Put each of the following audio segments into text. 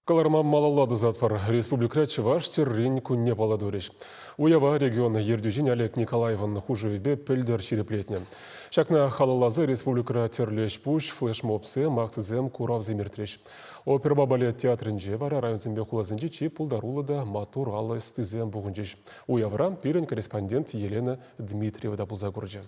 Каларма малалады затпар республика Чуваш террень кунне паладуриш. Уява региона Ердюжин Олег Николаевын хужевебе пельдер череплетне. Шакна халалазы республика терлеш пуш флешмопсы мактызем курав земертреш. Опера балет театрынже вара районзембе хулазынжи чи пулдарулада матур алы стызем бугунжиш. Уяврам пирен корреспондент Елена Дмитриева да пулзагурджа.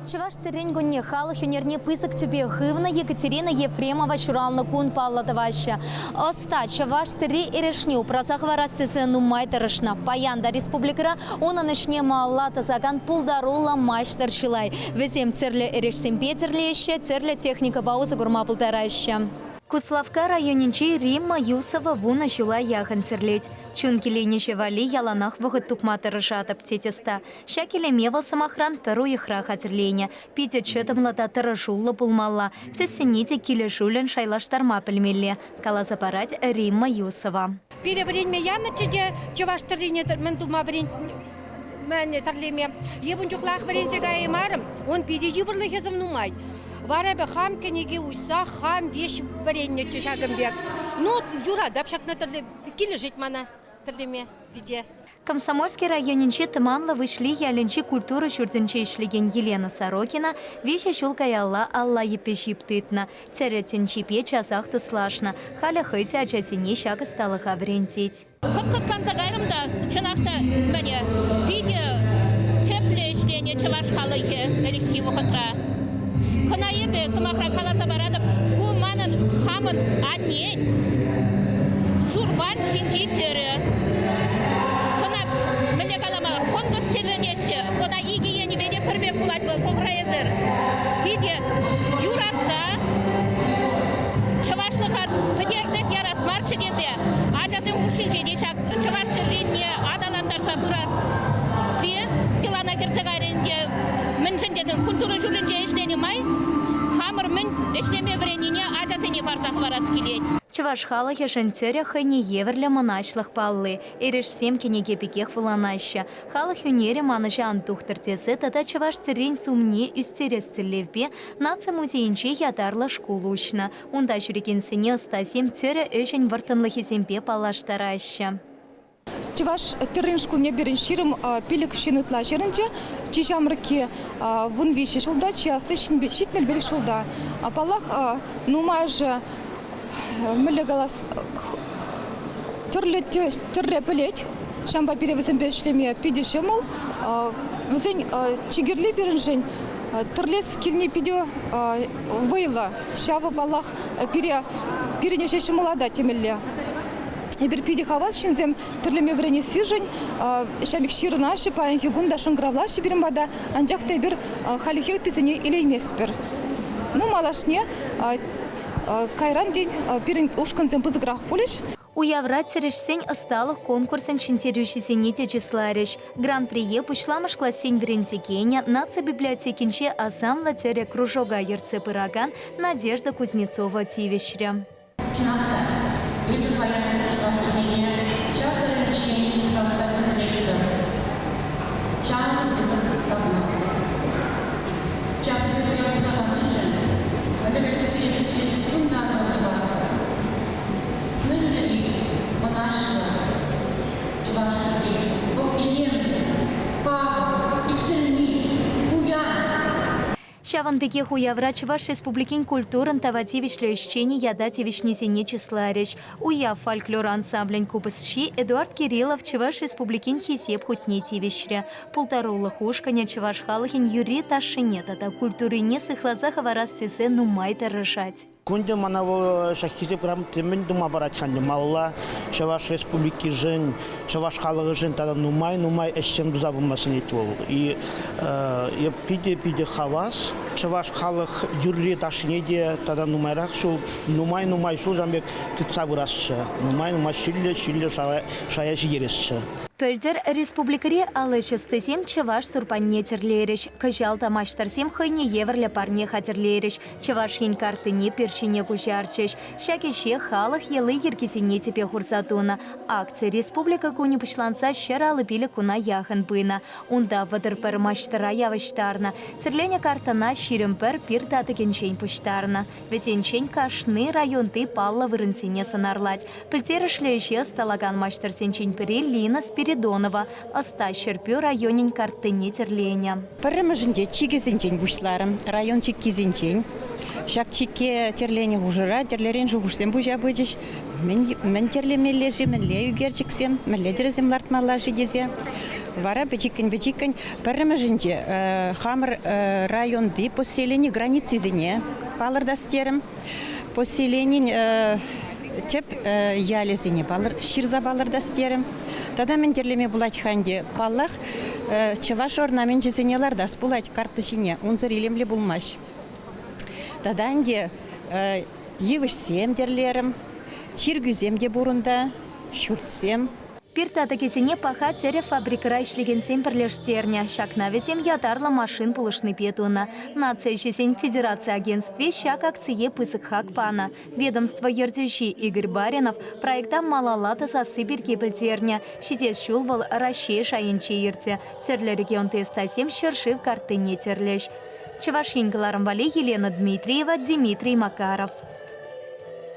Чуваш церень халы хюнерне пысок тебе хывна Екатерина Ефремова чурална кун палладаваща. Оста чуваш цери ирешню прозахвара сесену майтарышна. Паянда республикара она начне маллата заган пулдарула майштар чилай. Везем церле ирешсем петерлеще, церле техника бауза гурма пултараща. Куславка районинчи Римма Юсова вуна чула яхан церлеть. Чункилейнище вали яланах вогат тукмата ржата птетеста. Шакеле мевал самохран перу и храха церленя. Пите четом лата таражула пулмала. Цессените килешулен шайлаш тарма пельмелле. Кала запарать Римма Юсова. Переврение я начали чуваш терлине ментума врень. Мен терлиме. Ебун чухлах врень тягай марам. Он перееврлых язом нумай. Варабе хам кенеге уйса хам вещь варенье чешагам бег. Ну юра дапшак на терле киле жить мана терлиме виде. Комсомольский районинчи тыманла вышли яленчи культуры чуртенче ишлеген Елена Сорокина, вещи шулкаялла Алла епешиптытна, церетенчи печь азахту слашна, халя хыти ачасине шага стала хаврентить. Кыскан загайрымда чынақта мәне виде тепле ишление чываш халыйке элихи вухатра. Кынаебе самахра каласа барадып, ку манын хамын аднен сурван шинжи тері. Кына міне калама хонгос терленеші, кына иги ені беде пірбек булат был коғрайызыр. Биде юратса, чывашлыға підерзек ярас марчы дезе, ажазын ушынжы дешак чываш терленне адаландарса бұрас. Се, тилана керсек айренде мінжін дезін культуры жүрінже ішлене май, хамыр мін ішлеме вренине ажазыне барсақ варас келет. Чуваш хала хешенцеря хэни еверле маначлах паллы, иреш сем кенеге пекех выланаща. Хала хюнере манажа антухтар тезе, тата чуваш церень сумне үстерес целевбе, наца музейнче ядарла шкулушна. Унда жүрекенсене остасем церя өшен вартынлыхи зембе палаштараща. Чуваш террен шкулне берен ширым пилик шинытла шеренче, чишамрыки вун вещи шулда, часто щитмель берег шулда. А палах нумай же мілі галас түрлі білет, шамба перевізім бешлеме пиде шемол, візен чигерлі берін жен, түрлес келіне пиде вейла, шавы балах перенеше шемолада темелі. Ебір пиде хавас шынзем түрліме врене сижен, шамик ширынашы, паянхи гунда шыңгравлашы берін бада, анжақта ебір халихек тізіне илеймес бір. Ну, малашне, кайран день перен ушканцем пызыграх полиш. Уявра церешсень осталых конкурсен чинтерющийся числарищ. Гран-прие пушламыш классень грентикеня, наца библиотекинче азамла церя кружога ерце пыраган Надежда Кузнецова тивещря. Шаван пекех уявра Чуваш республикин культурын тавативишле ищени ядативишнесене числарищ. Уяв фольклор ансамблень купысщи Эдуард Кириллов Чуваш республикин хисеп хутнетивишря. Пултарулы хушканя Чуваш халыхин юри ташыне тата культурине сыхлазаха варастесе нумайта рышать. Кунде манавы шахизе прям темен дума баратханде малла Чуваш республики жен, Чуваш халыгы жен тада нумай эшсем дуза булмасын етвол. И пиде хавас Чуваш халык юрри ташынеде тада нумайрак шул нумай шул жамбек тытса бурасчы. Нумай шилле шая шиересчы. Пөлдер республикари алышыстысем чываш сурпанне терлереш. Кыжалта маштарсем хыйне еврле парне хатерлереш. Чываш ен картыне першине кушарчеш. Шакеше халық елы еркесене тепе хурсатуна. Акция республика куни пышланса шыралы пилі куна яхын пына. Унда вадыр пір маштара явыштарна. Терление картана ширым пір пир татыкенчен пыштарна. Весенчен кашны районты палла вырынсене санарлать. Пілтерішлееше сталаган маштарсенчен пірі Лина Спиридонова, оста Шерпю районин картыне терления. Парымыжынде чигезінчен бұшларым, район чиккезінчен. Шак чикке терление ғужыра, терлерен жуғышсен бұжа бұжыш. Мен терлемележі, мен ле үгерчіксем, мен ле дерезем лартмалажы дезе. Вара бечиккен. Парымыжынде хамыр районды поселение границы зене, палырдастерім. Поселение теп ялезіне балыр, ширза балырдастерім. Тада мен терлеме булать ханде паллах, чываш орнамент жезенелар дас булать картышине, унзыр илемле булмаш. Тада анде евішсем терлерім, чиргүзем де бурында, шуртсем. Пиртата кесене паха тере фабрикара ишлеген пірлештерне. Шакна весем ятарла машин пулышны петуна. Нация шесен федерация агентстве шак акция пысык хакпана. Ведомство ердюши Игорь Баринов проекта малалата сасы пиркепельтерне. Шитес шулвал Рашей шайынче ерте. Терлі регион тестасем шершив картыне терлеш. Чевашингаларым вале Елена Дмитриева, Дмитрий Макаров.